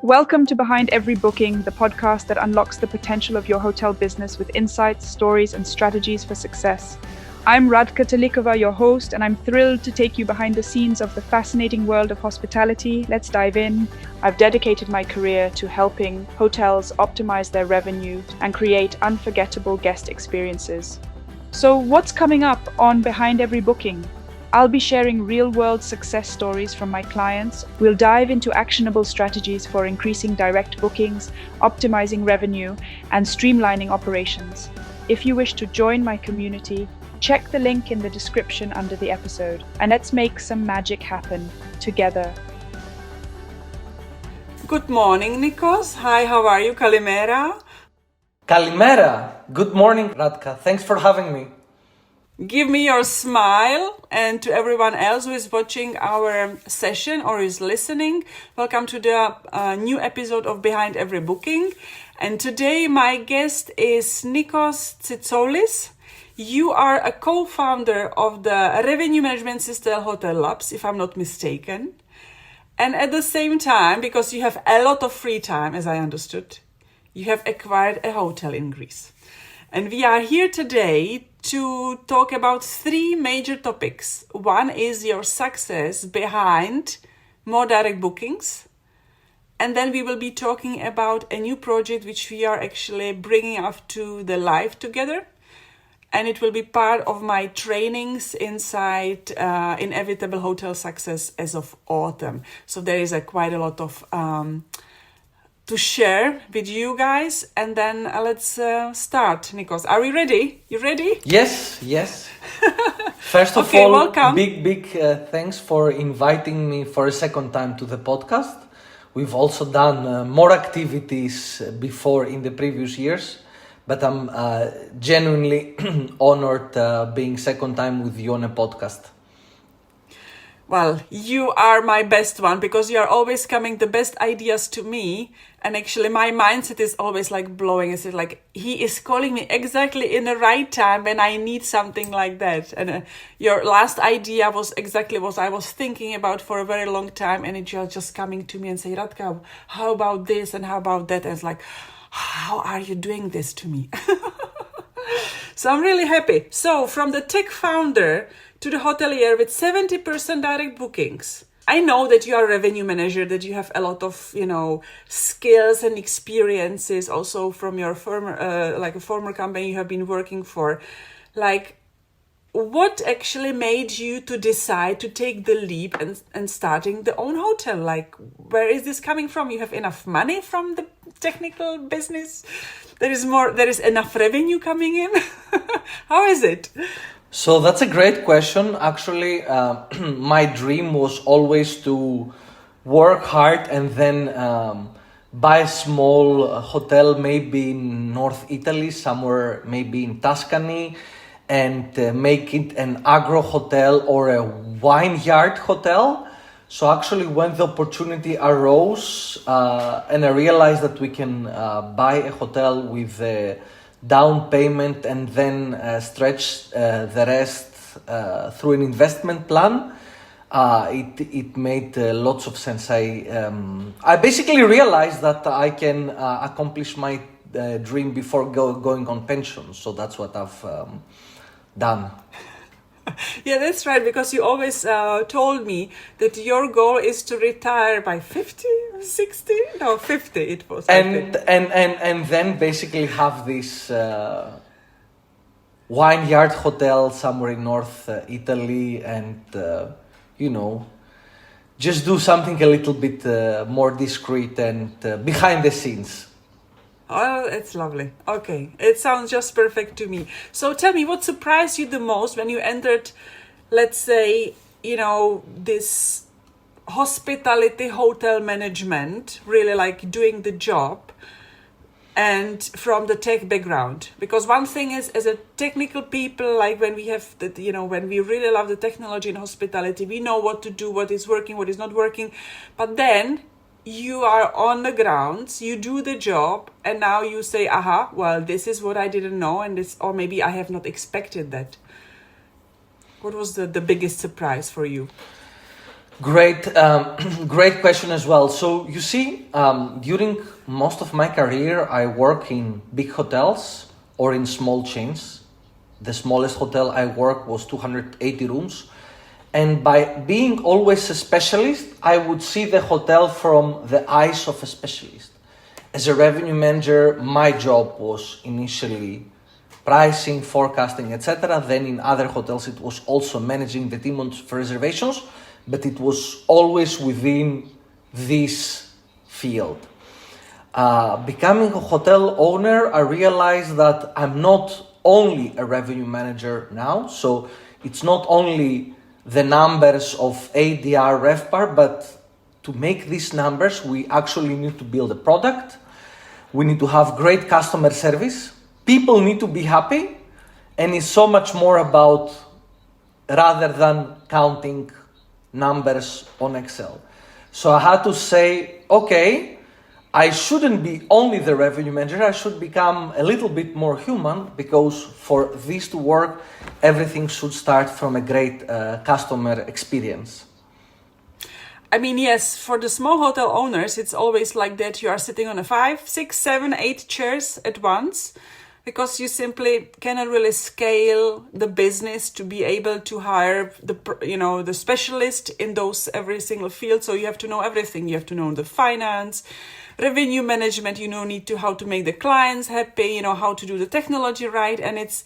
Welcome to Behind Every Booking, the podcast that unlocks the potential of your hotel business with insights, stories, and strategies for success. I'm Radka, your host, and I'm thrilled to take you behind the scenes of the fascinating world of hospitality. Let's dive in. I've dedicated my career to helping hotels optimize their revenue and create unforgettable guest experiences. So, what's coming up on Behind Every Booking? I'll be sharing real-world success stories from my clients. We'll dive into actionable strategies for increasing direct bookings, optimizing revenue, and streamlining operations. If you wish to join my community, check the link in the description under the episode, and let's make some magic happen together. Good morning, Nikos. Hi, how are you? Kalimera. Kalimera. Good morning, Radka. Thanks for having me. Give me your smile, and to everyone else who is watching our session or is listening, welcome to the new episode of Behind Every Booking. And today my guest is Nikos Tsitsoulis. You are a co-founder of the revenue management system Hotel Labs, if I'm not mistaken. And at the same time, because you have a lot of free time, as I understood, you have acquired a hotel in Greece. And we are here today to talk about three major topics. One is your success behind more direct bookings. And then we will be talking about a new project which we are actually bringing up to the live together. And it will be part of my trainings inside Inevitable Hotel Success as of autumn. So there is quite a lot of to share with you guys, and then let's start. Nikos, are we ready? You ready? Yes. First of okay, all, welcome. big thanks for inviting me for a second time to the podcast. We've also done more activities before in the previous years, but I'm genuinely honored being second time with you on a podcast. Well, you are my best one because you are always coming the best ideas to me. And actually my mindset is always like blowing. It's like he is calling me exactly in the right time when I need something like that. And your last idea was exactly what I was thinking about for a very long time. And it's just coming to me and say, Radka, how about this and how about that? And it's like, how are you doing this to me? So I'm really happy. So from the tech founder to the hotelier with 70% direct bookings. I know that you are a revenue manager, that you have a lot of, skills and experiences also from your former, a former company you have been working for. Like, what actually made you to decide to take the leap and starting the own hotel? Like, where is this coming from? You have enough money from the technical business? There is enough revenue coming in? How is it? So that's a great question. Actually, my dream was always to work hard and then buy a small hotel, maybe in North Italy, somewhere maybe in Tuscany, and make it an agro hotel or a vineyard hotel. So actually when the opportunity arose and I realized that we can buy a hotel with a down payment and then stretch the rest through an investment plan, it made lots of sense. I basically realized that I can accomplish my dream before going on pension. So that's what I've done. Yeah, that's right, because you always told me that your goal is to retire by 50, 60? No, 50 it was, I think. And then basically have this vineyard hotel somewhere in North Italy and, just do something a little bit more discreet and behind the scenes. Oh, it's lovely. Okay, it sounds just perfect to me. So tell me, what surprised you the most when you entered, let's say, this hospitality hotel management, really like doing the job, and from the tech background? Because one thing is, as a technical people, like when we have that, when we really love the technology in hospitality, we know what to do, what is working, what is not working. But then you are on the grounds, you do the job, and now you say, well, this is what I didn't know, and this, or maybe I have not expected that. What was the biggest surprise for you? Great, great question as well. So you see, during most of my career, I work in big hotels or in small chains. The smallest hotel I worked was 280 rooms. And by being always a specialist, I would see the hotel from the eyes of a specialist. As a revenue manager, my job was initially pricing, forecasting, etc. Then in other hotels, it was also managing the team on reservations, but it was always within this field. Becoming a hotel owner, I realized that I'm not only a revenue manager now, so it's not only the numbers of ADR, RevPAR, but to make these numbers, we actually need to build a product. We need to have great customer service. People need to be happy, and it's so much more about rather than counting numbers on Excel. So I had to say, okay, I shouldn't be only the revenue manager, I should become a little bit more human, because for this to work, everything should start from a great customer experience. I mean, yes, for the small hotel owners, it's always like that. You are sitting on a 5, 6, 7, 8 chairs at once, because you simply cannot really scale the business to be able to hire the specialist in those every single field. So you have to know everything. You have to know the finance, revenue management. Need to how to make the clients happy. How to do the technology right, and it's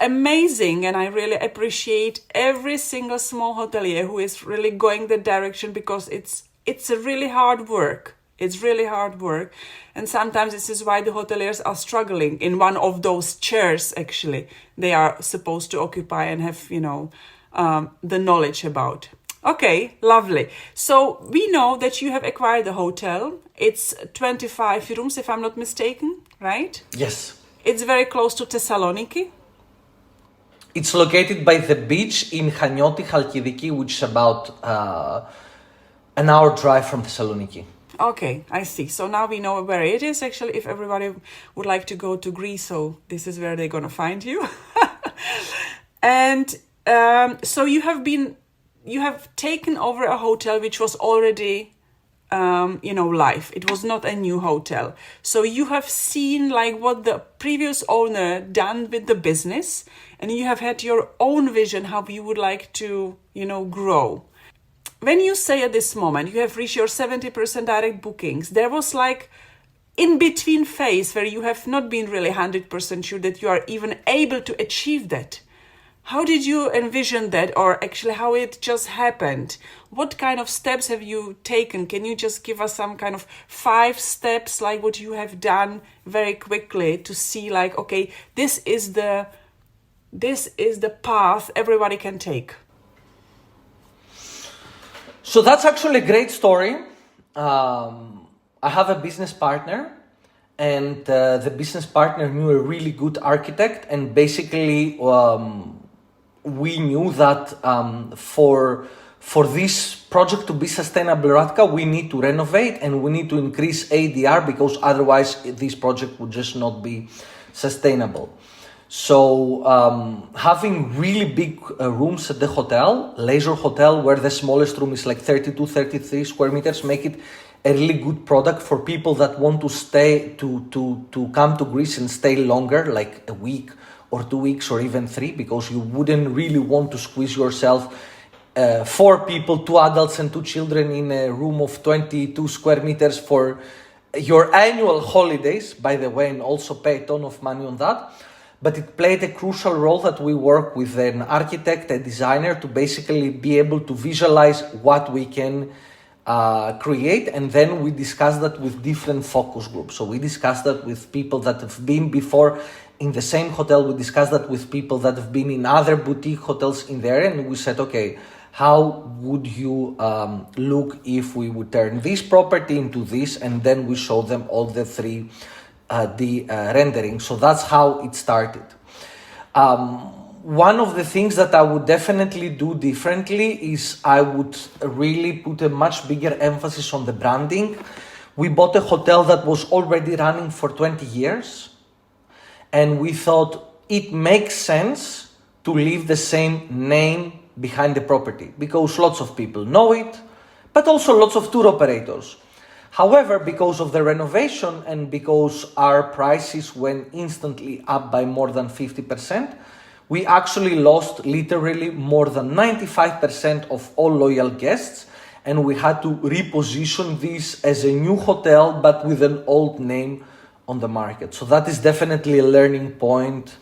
amazing, and I really appreciate every single small hotelier who is really going that direction, because it's a really hard work. It's really hard work. And sometimes this is why the hoteliers are struggling in one of those chairs, actually, they are supposed to occupy and have, the knowledge about. Okay, lovely. So we know that you have acquired the hotel. It's 25 rooms, if I'm not mistaken, right? Yes. It's very close to Thessaloniki. It's located by the beach in Chanioti, Chalkidiki, which is about an hour drive from Thessaloniki. Okay, I see. So now we know where it is. Actually, if everybody would like to go to Greece, so this is where they're going to find you. And so you have taken over a hotel which was already, live. It was not a new hotel. So you have seen like what the previous owner done with the business, and you have had your own vision how you would like to, grow. When you say at this moment you have reached your 70% direct bookings, there was like in between phase where you have not been really 100% sure that you are even able to achieve that. How did you envision that, or actually how it just happened? What kind of steps have you taken? Can you just give us some kind of 5 steps, like what you have done very quickly to see like, okay, this is the path everybody can take? So that's actually a great story. I have a business partner, and the business partner knew a really good architect, and basically we knew that for this project to be sustainable, Radka, we need to renovate and we need to increase ADR, because otherwise this project would just not be sustainable. So having really big rooms at the hotel, leisure hotel, where the smallest room is like 32, 33 square meters, make it a really good product for people that want to stay, to come to Greece and stay longer, like a week or 2 weeks or even 3, because you wouldn't really want to squeeze yourself 4 people, 2 adults and 2 children in a room of 22 square meters for your annual holidays, by the way, and also pay a ton of money on that. But it played a crucial role that we work with an architect, a designer, to basically be able to visualize what we can create. And then we discuss that with different focus groups. So we discuss that with people that have been before in the same hotel. We discuss that with people that have been in other boutique hotels in there. And we said, okay, how would you look if we would turn this property into this? And then we show them all the 3D rendering. So that's how it started. One of the things that I would definitely do differently is I would really put a much bigger emphasis on the branding. We bought a hotel that was already running for 20 years, and we thought it makes sense to leave the same name, behind the property because lots of people know it, but also lots of tour operators. However, because of the renovation and because our prices went instantly up by more than 50%, we actually lost literally more than 95% of all loyal guests, and we had to reposition this as a new hotel but with an old name on the market. So that is definitely a learning point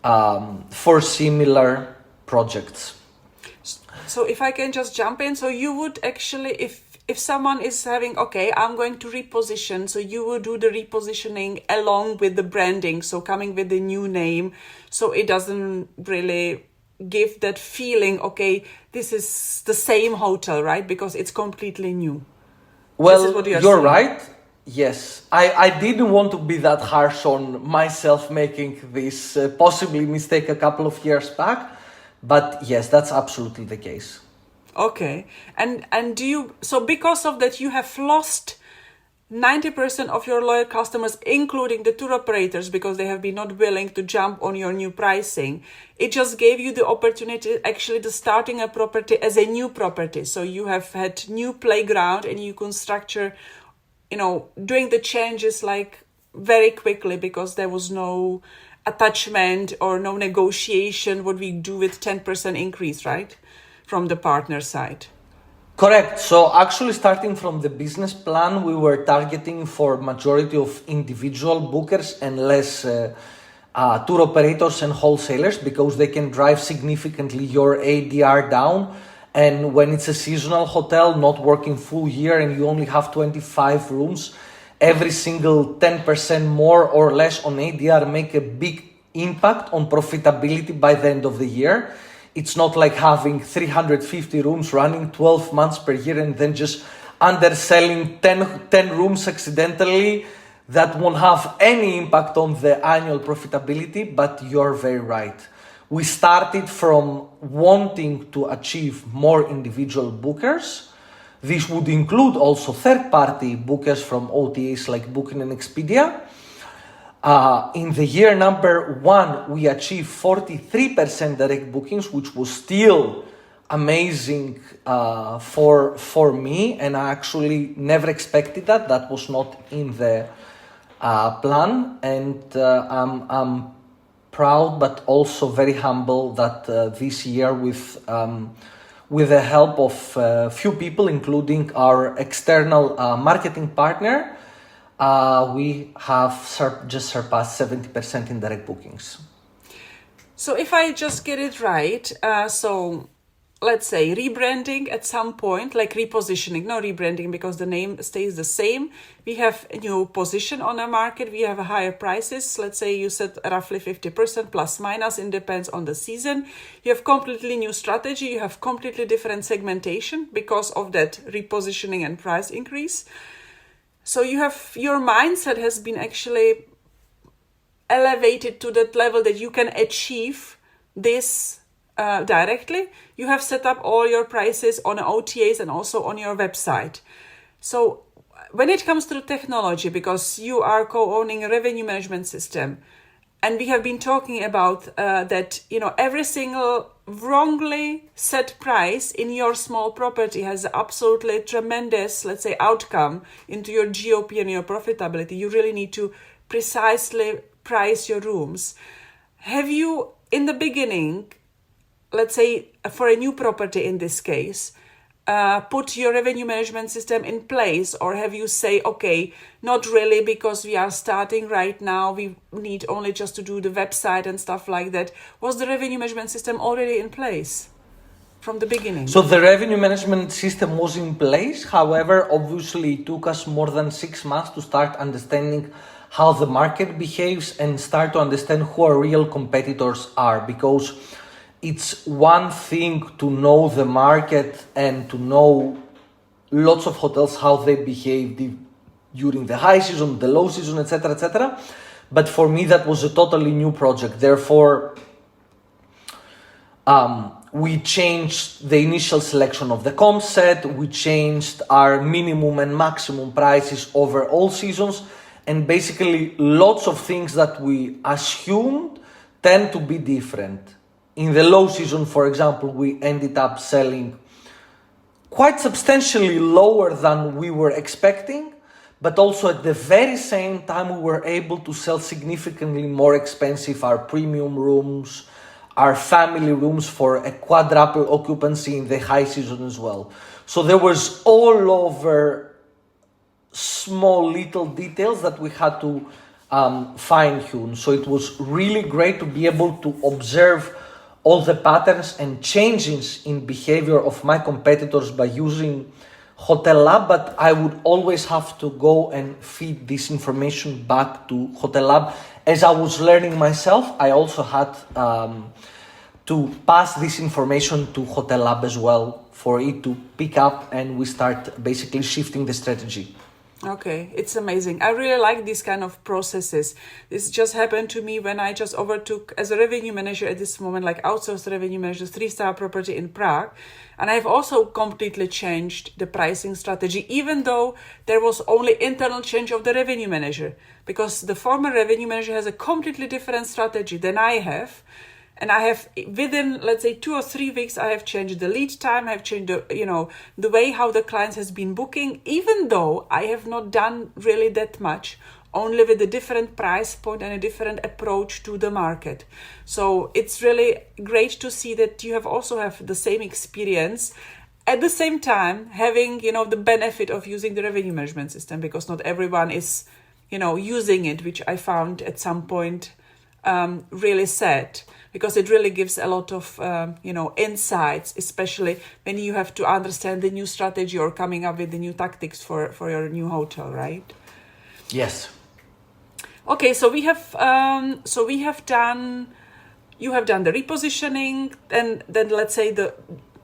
for similar projects. So if I can just jump in, so you would actually, if someone is having, okay, I'm going to reposition, so you would do the repositioning along with the branding, so coming with the new name, so it doesn't really give that feeling, okay, this is the same hotel, right? Because it's completely new. Well, you're right. Yes, I didn't want to be that harsh on myself making this possibly mistake a couple of years back, but yes, that's absolutely the case. Okay, and do you, so because of that you have lost 90% of your loyal customers, including the tour operators, because they have been not willing to jump on your new pricing. It just gave you the opportunity actually to starting a property as a new property. So you have had new playground and you can structure, doing the changes like very quickly because there was no attachment or no negotiation what we do with 10% increase, right? From the partner side. Correct. So actually starting from the business plan, we were targeting for majority of individual bookers and less tour operators and wholesalers because they can drive significantly your ADR down. And when it's a seasonal hotel, not working full year and you only have 25 rooms, every single 10% more or less on ADR make a big impact on profitability by the end of the year. It's not like having 350 rooms running 12 months per year and then just underselling 10 rooms accidentally. That won't have any impact on the annual profitability, but you're very right. We started from wanting to achieve more individual bookers. This would include also third-party bookers from OTAs like Booking and Expedia. In the year number 1, we achieved 43% direct bookings, which was still amazing for me, and I actually never expected that. That was not in the plan, and I'm proud but also very humble that this year with the help of few people, including our external marketing partner, we have just surpassed 70% in direct bookings. So if I just get it right, so let's say rebranding at some point, like repositioning, no rebranding because the name stays the same. We have a new position on the market. We have higher prices. Let's say you said roughly 50% plus minus. It depends on the season. You have completely new strategy. You have completely different segmentation because of that repositioning and price increase. So you have, your mindset has been actually elevated to that level that you can achieve this directly. You have set up all your prices on OTAs and also on your website. So when it comes to the technology, because you are co-owning a revenue management system, and we have been talking about that, every single wrongly set price in your small property has absolutely tremendous, let's say, outcome into your GOP and your profitability. You really need to precisely price your rooms. Have you, in the beginning, let's say for a new property in this case, put your revenue management system in place, or have you say, okay, not really because we are starting right now, we need only just to do the website and stuff like that? Was the revenue management system already in place from the beginning? So the revenue management system was in place. However, obviously it took us more than 6 months to start understanding how the market behaves and start to understand who our real competitors are, because it's one thing to know the market and to know lots of hotels, how they behave during the high season, the low season, etc., etc. But for me, that was a totally new project. Therefore, we changed the initial selection of the comp set. We changed our minimum and maximum prices over all seasons. And basically, lots of things that we assumed tend to be different. in the low season, for example, we ended up selling quite substantially lower than we were expecting, but also at the very same time we were able to sell significantly more expensive our premium rooms, our family rooms for a quadruple occupancy in the high season as well. So there was all over small little details that we had to fine-tune. So it was really great to be able to observe all the patterns and changes in behavior of my competitors by using Hotel Lab, but I would always have to go and feed this information back to Hotel Lab. As I was learning myself, I also had to pass this information to Hotel Lab as well for it to pick up, and we start basically shifting the strategy. Okay, it's amazing. I really like these kind of processes. This just happened to me when I just overtook as a revenue manager at this moment, like outsourced revenue manager, 3-star property in Prague. And I've also completely changed the pricing strategy, even though there was only internal change of the revenue manager, because the former revenue manager has a completely different strategy than I have. And I have, within, let's say, 2 or 3 weeks, I have changed the lead time. I've changed the way how the clients has been booking, even though I have not done really that much, only with a different price point and a different approach to the market. So it's really great to see that you also have the same experience. At the same time, having, the benefit of using the revenue management system, because not everyone is, using it, which I found at some point really sad. Because it really gives a lot of, insights, especially when you have to understand the new strategy or coming up with the new tactics for your new hotel, right? Yes. Okay, so you have done the repositioning, and then let's say the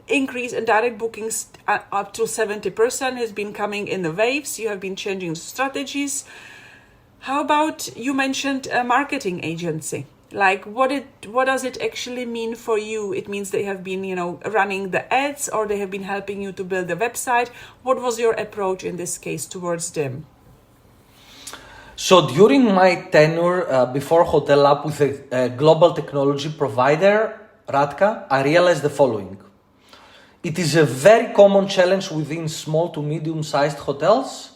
increase in direct bookings up to 70% has been coming in the waves. You have been changing strategies. How about, you mentioned a marketing agency? Like what does it actually mean for you? It means they have been, running the ads, or they have been helping you to build the website. What was your approach in this case towards them? So during my tenure before Hotel Lab with a global technology provider, Radka, I realized the following. It is a very common challenge within small to medium-sized hotels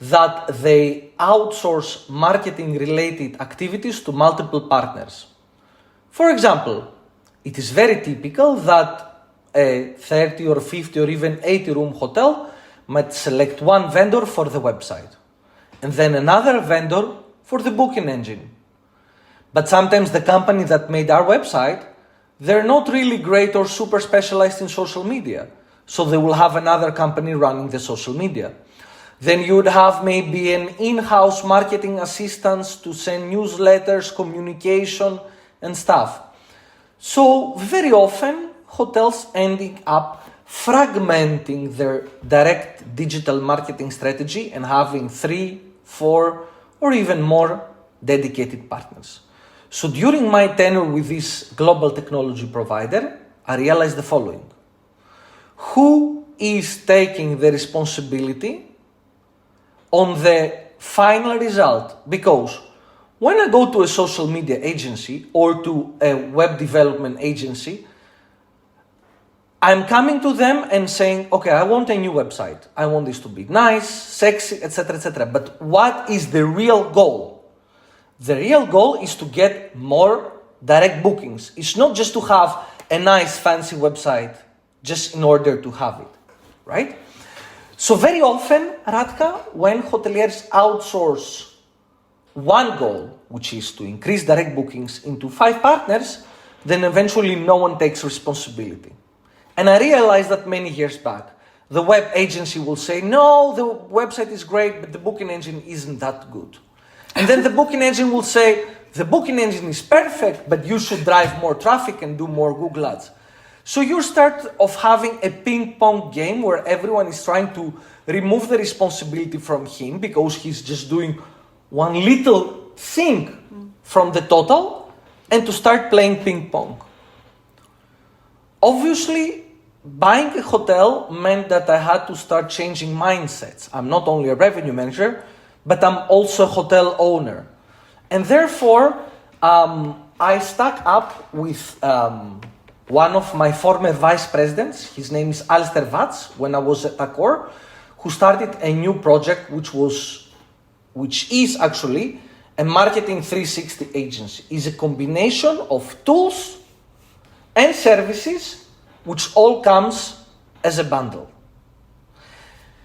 that they outsource marketing-related activities to multiple partners. For example, it is very typical that a 30 or 50 or even 80-room hotel might select one vendor for the website, and then another vendor for the booking engine. But sometimes the company that made our website, they're not really great or super specialized in social media, so they will have another company running the social media. Then you would have maybe an in-house marketing assistant to send newsletters, communication, and stuff. So very often, hotels ending up fragmenting their direct digital marketing strategy and having 3, 4, or even more dedicated partners. So during my tenure with this global technology provider, I realized the following. Who is taking the responsibility on the final result? Because when I go to a social media agency or to a web development agency, I'm coming to them and saying, okay, I want a new website. I want this to be nice, sexy, etc., etc. But what is the real goal? The real goal is to get more direct bookings. It's not just to have a nice, fancy website just in order to have it, right? So very often, Radka, when hoteliers outsource one goal, which is to increase direct bookings, into 5 partners, then eventually no one takes responsibility. And I realized that many years back. The web agency will say, no, the website is great, but the booking engine isn't that good. And then the booking engine will say, the booking engine is perfect, but you should drive more traffic and do more Google Ads. So you start of having a ping pong game where everyone is trying to remove the responsibility from him because he's just doing one little thing from the total, and to start playing ping pong. Obviously, buying a hotel meant that I had to start changing mindsets. I'm not only a revenue manager, but I'm also a hotel owner. And therefore, I stuck up with one of my former vice presidents. His name is Alistair Watts, when I was at Accor, who started a new project which is actually a marketing 360 agency. It's a combination of tools and services which all comes as a bundle.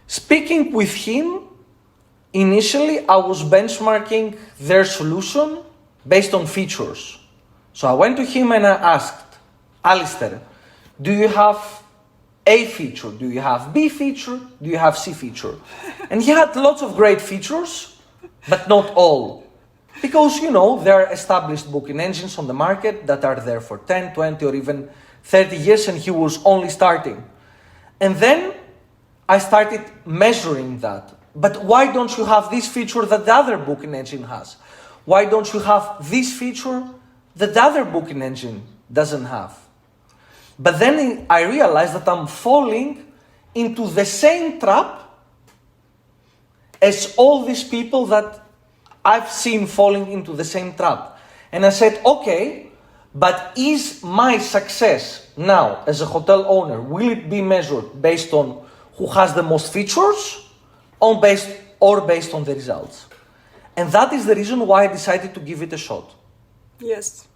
Speaking with him, initially I was benchmarking their solution based on features. So I went to him and I asked, Alistair, do you have A feature? Do you have B feature? Do you have C feature? And he had lots of great features, but not all. Because, there are established booking engines on the market that are there for 10, 20, or even 30 years, and he was only starting. And then I started measuring that. But why don't you have this feature that the other booking engine has? Why don't you have this feature that the other booking engine doesn't have? But then I realized that I'm falling into the same trap as all these people that I've seen falling into the same trap. And I said, okay, but is my success now as a hotel owner, will it be measured based on who has the most features or based on the results? And that is the reason why I decided to give it a shot. Yes.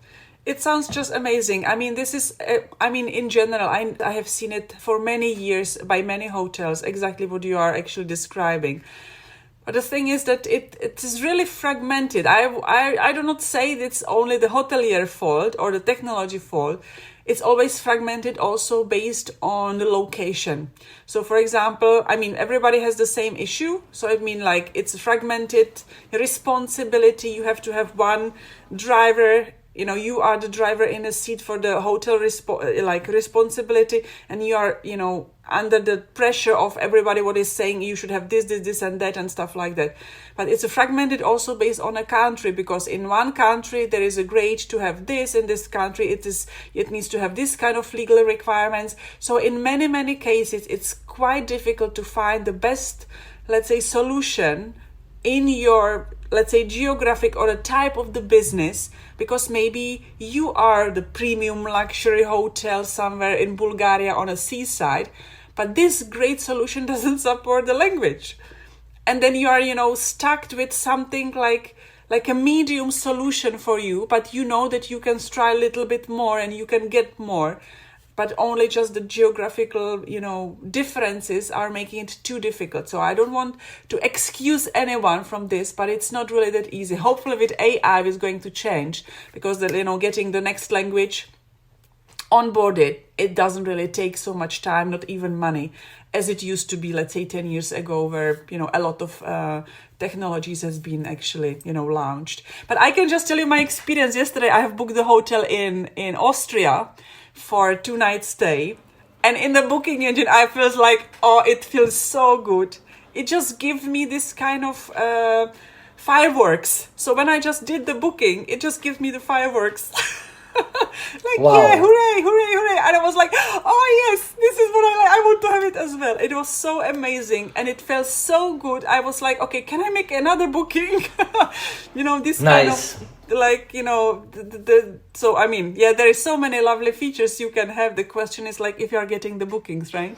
It sounds just amazing. I mean, this is, in general, I have seen it for many years by many hotels, exactly what you are actually describing. But the thing is that it is really fragmented. I do not say it's only the hotelier fault or the technology fault. It's always fragmented also based on the location. So for example, everybody has the same issue. So it's fragmented responsibility. You have to have one driver. You are the driver in a seat for the hotel responsibility, and you are, under the pressure of everybody what is saying you should have this and that and stuff like that. But it's fragmented also based on a country, because in one country there is a grade to have this, in this country it needs to have this kind of legal requirements. So in many cases it's quite difficult to find the best, let's say, solution in your, let's say, geographic or a type of the business, because maybe you are the premium luxury hotel somewhere in Bulgaria on a seaside, but this great solution doesn't support the language. And then you are, stuck with something like a medium solution for you, but you know that you can strive a little bit more and you can get more. But only just the geographical, differences are making it too difficult. So I don't want to excuse anyone from this, but it's not really that easy. Hopefully with AI is going to change, because getting the next language onboarded, it doesn't really take so much time, not even money, as it used to be, let's say 10 years ago, where, a lot of technologies has been actually, launched. But I can just tell you my experience. Yesterday, I have booked the hotel in Austria for a 2-night stay, and in the booking engine I feels like, it feels so good. It just gives me this kind of fireworks. So when I just did the booking, it just gives me the fireworks. Wow. Yeah, hooray. And I was like, oh yes, this is what I like. I want to have it as well. It was so amazing and it felt so good. I was like, okay, can I make another booking? This nice. kind of so there is so many lovely features you can have. The question is if you are getting the bookings, right?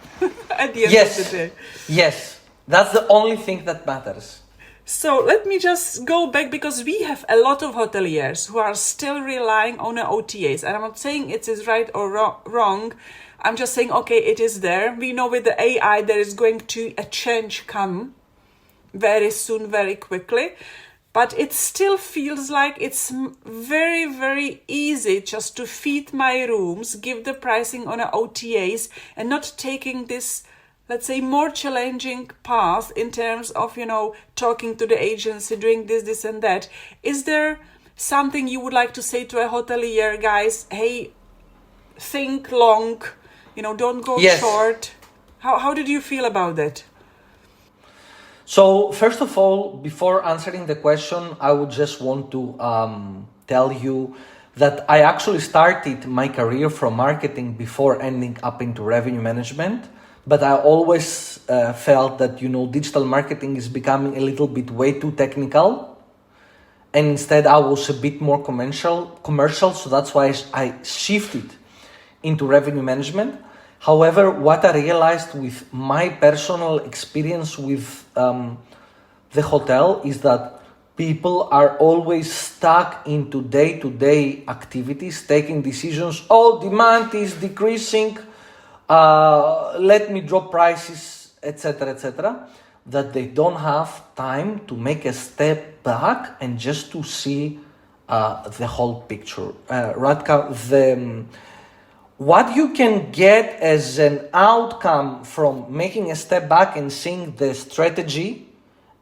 At the end of the day. Yes, that's the only thing that matters. So let me just go back, because we have a lot of hoteliers who are still relying on OTAs, and I'm not saying it is right or wrong. I'm just saying, okay, it is there. We know with the AI there is going to a change come very soon, very quickly. But it still feels like it's very, very easy just to feed my rooms, give the pricing on OTAs, and not taking this, let's say, more challenging path in terms of, talking to the agency, doing this and that. Is there something you would like to say to a hotelier, guys? Hey, think long, don't go short. How did you feel about that? So first of all, before answering the question, I would just want to tell you that I actually started my career from marketing before ending up into revenue management. But I always felt that, digital marketing is becoming a little bit way too technical. and instead I was a bit more commercial, so that's why I shifted into revenue management. However, what I realized with my personal experience with the hotel is that people are always stuck into day-to-day activities, taking decisions. Oh, demand is decreasing. Let me drop prices, etc., etc. That they don't have time to make a step back and just to see the whole picture. Radka, what you can get as an outcome from making a step back and seeing the strategy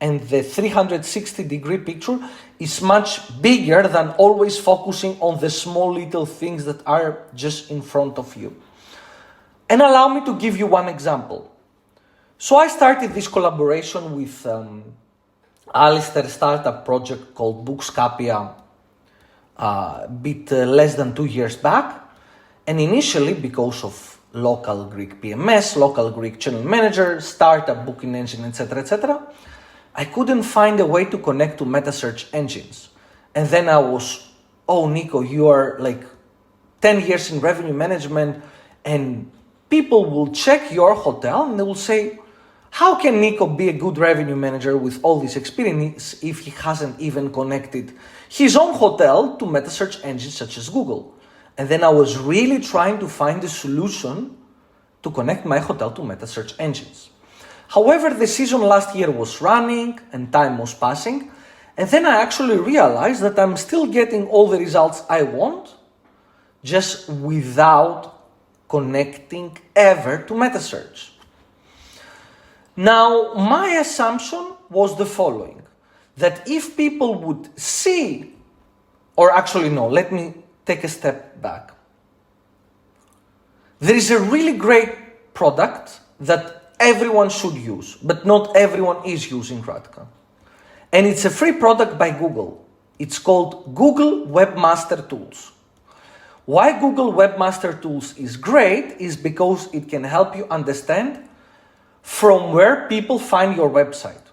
and the 360-degree picture is much bigger than always focusing on the small little things that are just in front of you. And allow me to give you one example. So I started this collaboration with Alistair's startup project called Bookscapia a bit less than 2 years back. And initially, because of local Greek PMS, local Greek channel manager, startup booking engine, etc., I couldn't find a way to connect to meta search engines. And then I was, oh, Nico, you are like 10 years in revenue management, and people will check your hotel and they will say, how can Nico be a good revenue manager with all this experience if he hasn't even connected his own hotel to meta search engines such as Google? And then I was really trying to find a solution to connect my hotel to meta search engines. However, the season last year was running and time was passing. And then I actually realized that I'm still getting all the results I want, just without connecting ever to meta search. Now, my assumption was the following, that if people would see, or actually no, let me take a step back. There is a really great product that everyone should use, but not everyone is using Radka. And it's a free product by Google. It's called Google Webmaster Tools. Why Google Webmaster Tools is great is because it can help you understand from where people find your website.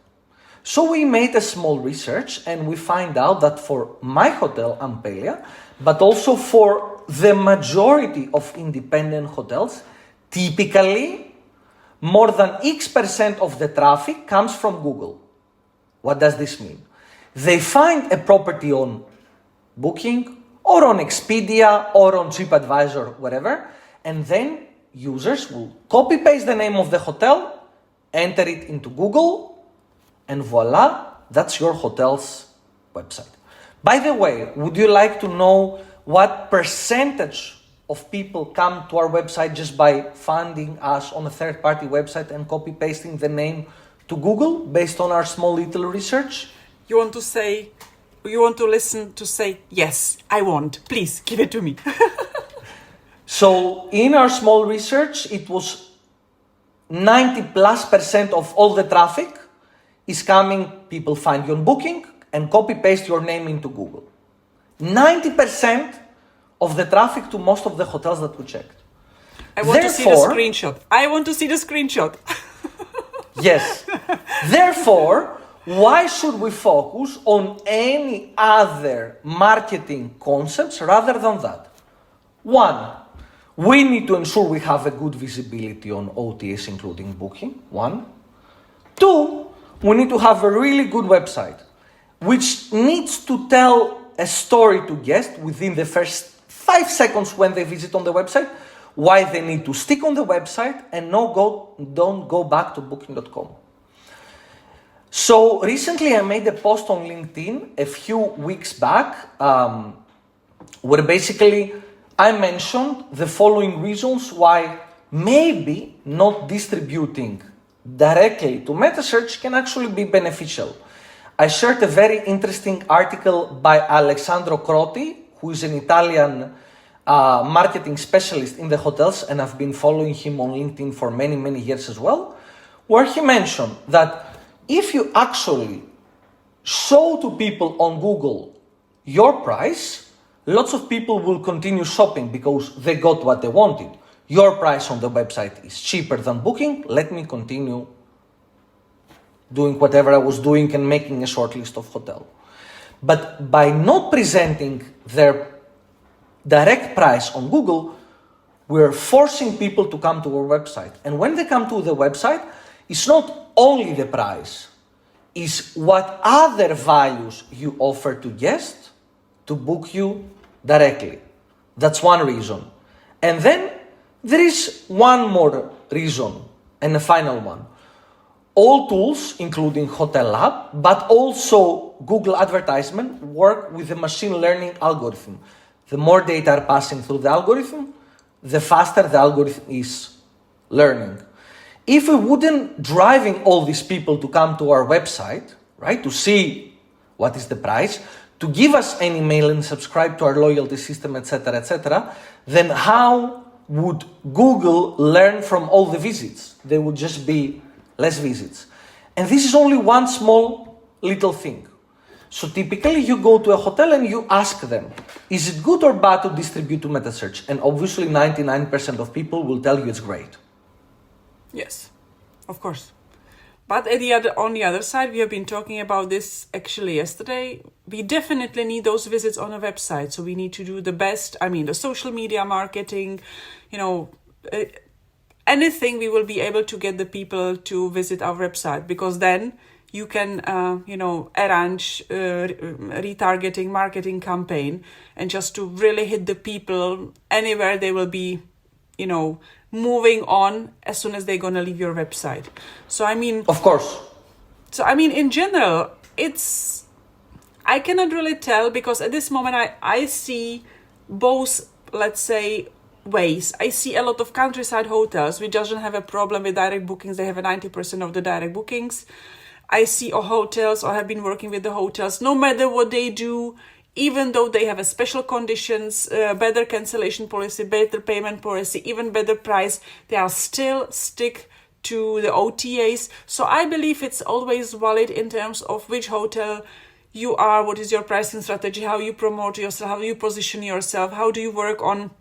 So we made a small research and we find out that for my hotel, Ampelia, but also for the majority of independent hotels, typically more than X% of the traffic comes from Google. What does this mean? They find a property on Booking or on Expedia or on TripAdvisor, whatever, and then users will copy-paste the name of the hotel, enter it into Google, and voila, that's your hotel's website. By the way, would you like to know what percentage of people come to our website just by finding us on a third-party website and copy-pasting the name to Google based on our small little research? You want to listen to say, yes, I want, please give it to me. So in our small research, it was 90+% of all the traffic is coming, people find you on Booking and copy-paste your name into Google. 90% of the traffic to most of the hotels that we checked. I want to see the screenshot. I want to see the screenshot. Yes. Therefore, why should we focus on any other marketing concepts rather than that? One, we need to ensure we have a good visibility on OTAs, including Booking. One. Two, we need to have a really good website, which needs to tell a story to guests within the first 5 seconds when they visit on the website, why they need to stick on the website and don't go back to booking.com. So recently I made a post on LinkedIn a few weeks back where basically I mentioned the following reasons why maybe not distributing directly to meta search can actually be beneficial. I shared a very interesting article by Alessandro Croti, who is an Italian marketing specialist in the hotels, and I've been following him on LinkedIn for many, many years as well, where he mentioned that if you actually show to people on Google your price, lots of people will continue shopping because they got what they wanted. Your price on the website is cheaper than Booking, let me continue doing whatever I was doing and making a short list of hotels. But by not presenting their direct price on Google, we're forcing people to come to our website. And when they come to the website, it's not only the price, it's what other values you offer to guests to book you directly. That's one reason. And then there is one more reason, and a final one. All tools, including Hotel Lab, but also Google advertisement, work with a machine learning algorithm. The more data are passing through the algorithm, the faster the algorithm is learning. If we wouldn't driving all these people to come to our website, right, to see what is the price, to give us an email and subscribe to our loyalty system, etc., then how would Google learn from all the visits? There would just be less visits. And this is only one small little thing. So typically you go to a hotel and you ask them, is it good or bad to distribute to meta search? And obviously 99% of people will tell you it's great. Yes, of course. But on the other side, we have been talking about this actually yesterday. We definitely need those visits on a website. So we need to do the best. I mean, the social media marketing, anything we will be able to get the people to visit our website, because then you can, arrange retargeting marketing campaign and just to really hit the people anywhere they will be, moving on as soon as they're going to leave your website. So, I mean... Of course. So, I mean, in general, I cannot really tell, because at this moment I see both, let's say, ways. I see a lot of countryside hotels which doesn't have a problem with direct bookings. They have a 90% of the direct bookings. I see hotels, or have been working with the hotels, no matter what they do, even though they have a special conditions, better cancellation policy, better payment policy, even better price, they are still stick to the OTAs. So I believe it's always valid in terms of which hotel you are, what is your pricing strategy, how you promote yourself, how you position yourself, how do you work on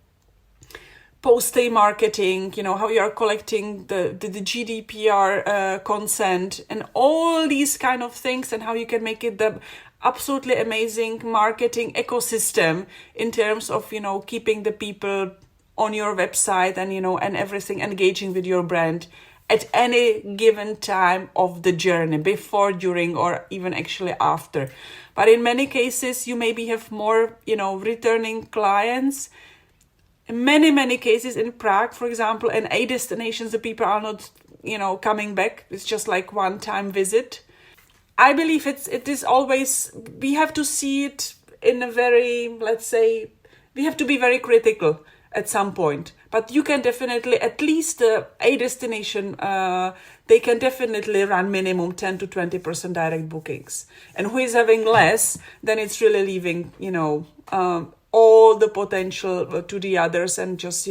post-stay marketing, how you are collecting the GDPR consent and all these kind of things, and how you can make it the absolutely amazing marketing ecosystem in terms of, keeping the people on your website and, and everything, engaging with your brand at any given time of the journey, before, during, or even actually after. But in many cases, you maybe have more, returning clients. In many cases in Prague, for example, and A destinations, the people are not, coming back. It's just like one-time visit. I believe it is always, we have to see it in a very, let's say, we have to be very critical at some point. But you can definitely, at least A destination, they can definitely run minimum 10 to 20% direct bookings. And who is having less, then it's really leaving, all the potential to the others and just,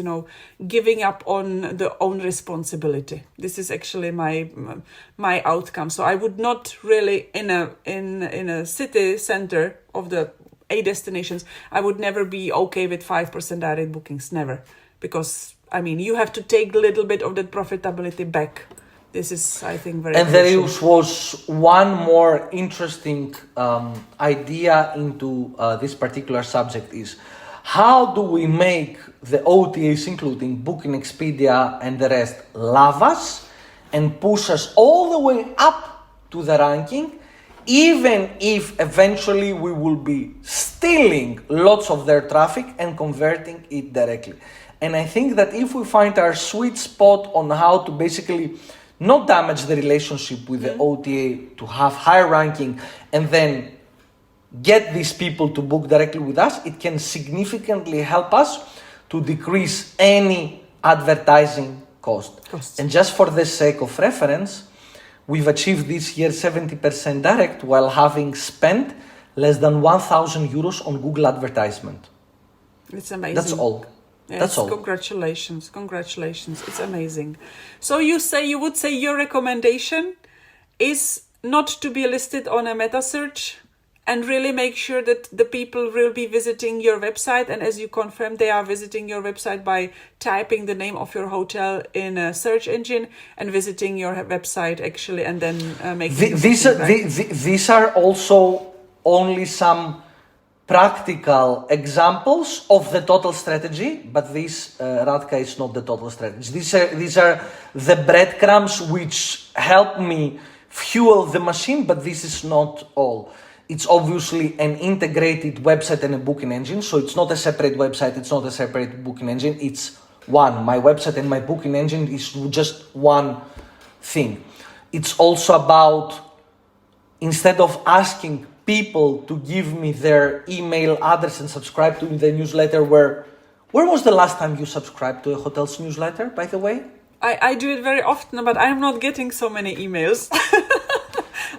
giving up on the own responsibility. This is actually my outcome. So I would not really in a city center of the A destinations, I would never be okay with 5% direct bookings, never. Because, you have to take a little bit of that profitability back. This is, I think, very And crucial. there was one more interesting idea into this particular subject is, how do we make the OTAs, including Booking, Expedia and the rest, love us and push us all the way up to the ranking, even if eventually we will be stealing lots of their traffic and converting it directly. And I think that if we find our sweet spot on how to basically not damage the relationship with the OTA, to have higher ranking, and then get these people to book directly with us, it can significantly help us to decrease any advertising costs. And just for the sake of reference, we've achieved this year 70% direct while having spent less than 1,000 euros on Google advertisement. It's amazing. That's all. Yes, That's all. Congratulations. It's amazing. So you would say your recommendation is not to be listed on a meta search, and really make sure that the people will be visiting your website. And as you confirmed, they are visiting your website by typing the name of your hotel in a search engine and visiting your website actually, and then making These are also only some practical examples of the total strategy, but this, Radka, is not the total strategy. These are the breadcrumbs which help me fuel the machine, but this is not all. It's obviously an integrated website and a booking engine, so it's not a separate website, it's not a separate booking engine, it's one. My website and my booking engine is just one thing. It's also about, instead of asking people to give me their email address and subscribe to the newsletter, where was the last time you subscribed to a hotel's newsletter, by the way? I do it very often, but I'm not getting so many emails.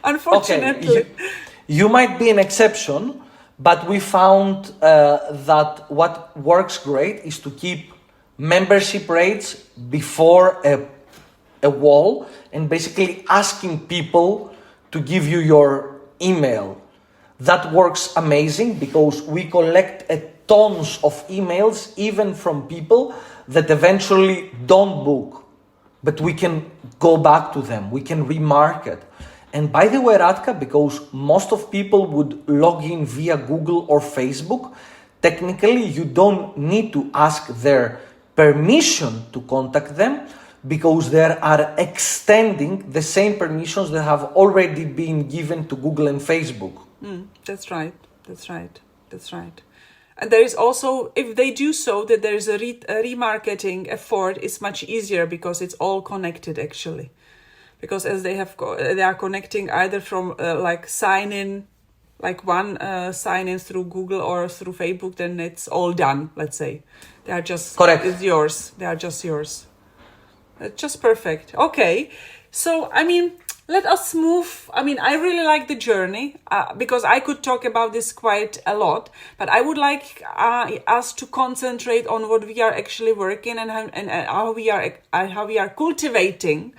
Unfortunately. Okay. You might be an exception, but we found that what works great is to keep membership rates before a wall and basically asking people to give you your email. That works amazing because we collect tons of emails, even from people that eventually don't book, but we can go back to them, we can remarket. And by the way, Radka, because most of people would log in via Google or Facebook, technically you don't need to ask their permission to contact them, because they are extending the same permissions that have already been given to Google and Facebook. That's right. And there is also, if they do so, that there is a remarketing effort is much easier because it's all connected actually. Because as they are connecting either from sign in, like one sign in through Google or through Facebook, then it's all done. Let's say they are just correct. It's yours. They are just yours. It's just perfect. Okay, so let us move. I really like the journey because I could talk about this quite a lot, but I would like us to concentrate on what we are actually working and how we are cultivating,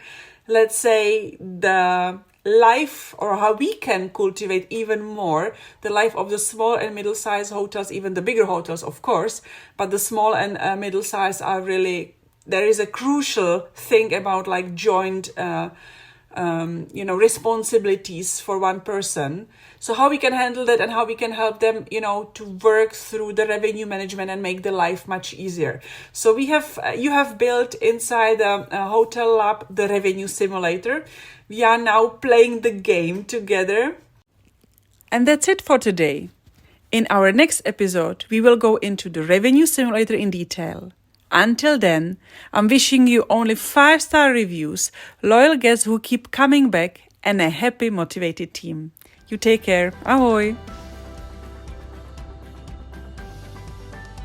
let's say, the life, or how we can cultivate even more the life of the small and middle-sized hotels, even the bigger hotels, of course, but the small and middle-sized are really, there is a crucial thing about like joint responsibilities for one person. So how we can handle that and how we can help them, to work through the revenue management and make the life much easier. So you have built inside a hotel lab the revenue simulator. We are now playing the game together. And that's it for today. In our next episode, we will go into the revenue simulator in detail. Until then, I'm wishing you only 5-star reviews, loyal guests who keep coming back, and a happy, motivated team. You take care. Ahoy!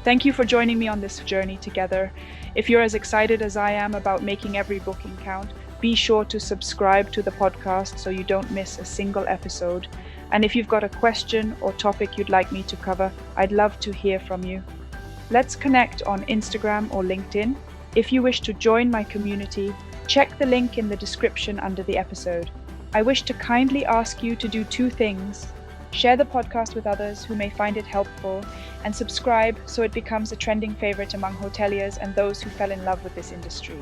Thank you for joining me on this journey together. If you're as excited as I am about making every booking count, be sure to subscribe to the podcast so you don't miss a single episode. And if you've got a question or topic you'd like me to cover, I'd love to hear from you. Let's connect on Instagram or LinkedIn. If you wish to join my community, check the link in the description under the episode. I wish to kindly ask you to do 2 things. Share the podcast with others who may find it helpful, and subscribe so it becomes a trending favorite among hoteliers and those who fell in love with this industry.